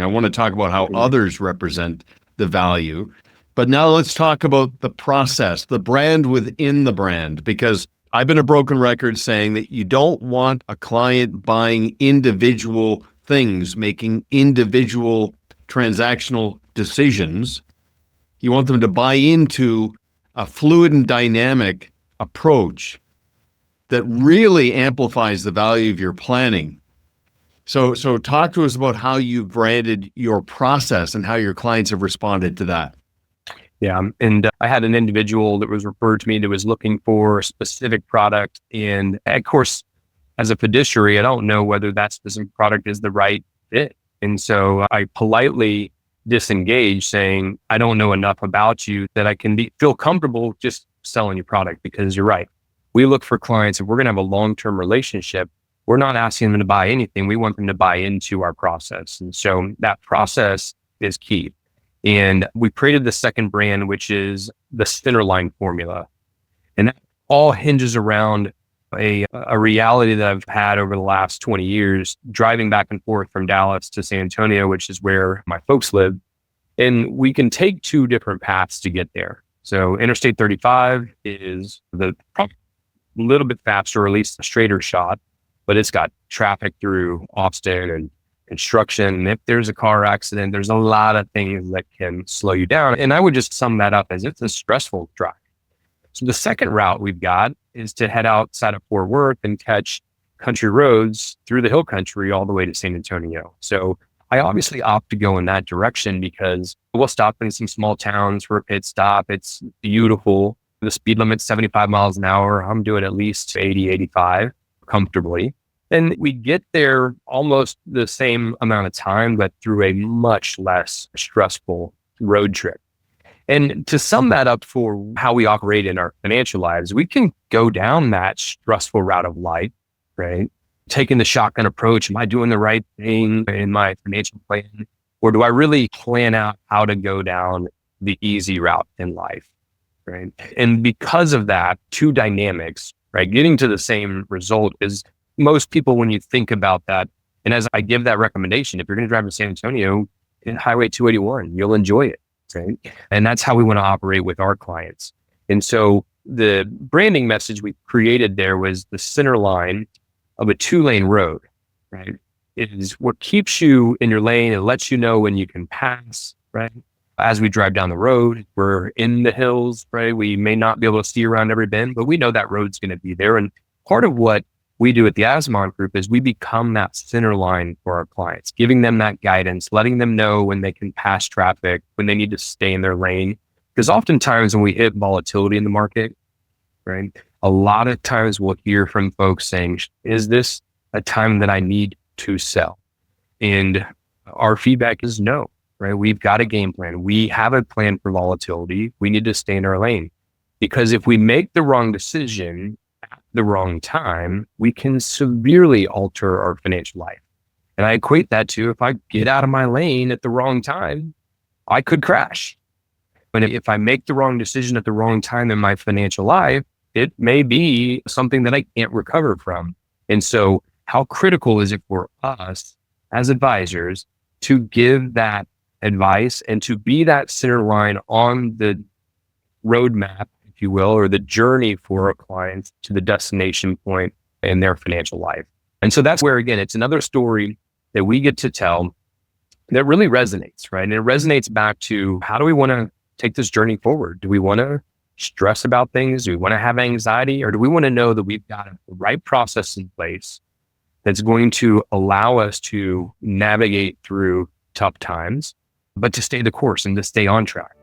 I want to talk about how others represent the value. But now let's talk about the process, the brand within the brand, because I've been a broken record saying that you don't want a client buying individual things, making individual transactional decisions. You want them to buy into a fluid and dynamic approach that really amplifies the value of your planning. So talk to us about how you've branded your process and how your clients have responded to that. Yeah. And I had an individual that was referred to me that was looking for a specific product. And of course, as a fiduciary, I don't know whether that specific product is the right fit. And so I politely disengaged, saying, I don't know enough about you that I can feel comfortable just selling you product, because you're right. We look for clients, if we're going to have a long-term relationship, we're not asking them to buy anything. We want them to buy into our process. And so that process is key. And we created the second brand, which is the Centerline formula. And that all hinges around a reality that I've had over the last 20 years, driving back and forth from Dallas to San Antonio, which is where my folks live. And we can take two different paths to get there. So Interstate 35 is the little bit faster, or at least a straighter shot, but it's got traffic through Austin and construction. And if there's a car accident, there's a lot of things that can slow you down. And I would just sum that up as it's a stressful drive. So the second route we've got is to head outside of Fort Worth and catch country roads through the hill country all the way to San Antonio. So I obviously opt to go in that direction because we'll stop in some small towns for a pit stop. It's beautiful. The speed limit's 75 miles an hour. I'm doing at least 80, 85 comfortably. And we get there almost the same amount of time, but through a much less stressful road trip. And to sum that up for how we operate in our financial lives, we can go down that stressful route of life, right? Taking the shotgun approach. Am I doing the right thing in my financial plan? Or do I really plan out how to go down the easy route in life, right? And because of that, two dynamics, right? Getting to the same result is most people, when you think about that, and as I give that recommendation, if you're going to drive to San Antonio, Highway 281, you'll enjoy it, right? And that's how we want to operate with our clients. And so the branding message we created there was the center line of a 2-lane road, right? It is what keeps you in your lane. It lets you know when you can pass, right? As we drive down the road, we're in the hills, right? We may not be able to see around every bend, but we know that road's going to be there. And part of what we do at the Azimont Group is we become that center line for our clients, giving them that guidance, letting them know when they can pass traffic, when they need to stay in their lane. Because oftentimes when we hit volatility in the market, right, a lot of times we'll hear from folks saying, is this a time that I need to sell? And our feedback is no, right? We've got a game plan. We have a plan for volatility. We need to stay in our lane. Because if we make the wrong decision at the wrong time, we can severely alter our financial life. And I equate that to, if I get out of my lane at the wrong time, I could crash. But if I make the wrong decision at the wrong time in my financial life, it may be something that I can't recover from. And so how critical is it for us as advisors to give that advice and to be that center line on the roadmap, if you will, or the journey for our clients to the destination point in their financial life? And so that's where, again, it's another story that we get to tell that really resonates, right? And it resonates back to, how do we want to take this journey forward? Do we want to stress about things? Do we want to have anxiety? Or do we want to know that we've got the right process in place that's going to allow us to navigate through tough times, but to stay the course and to stay on track?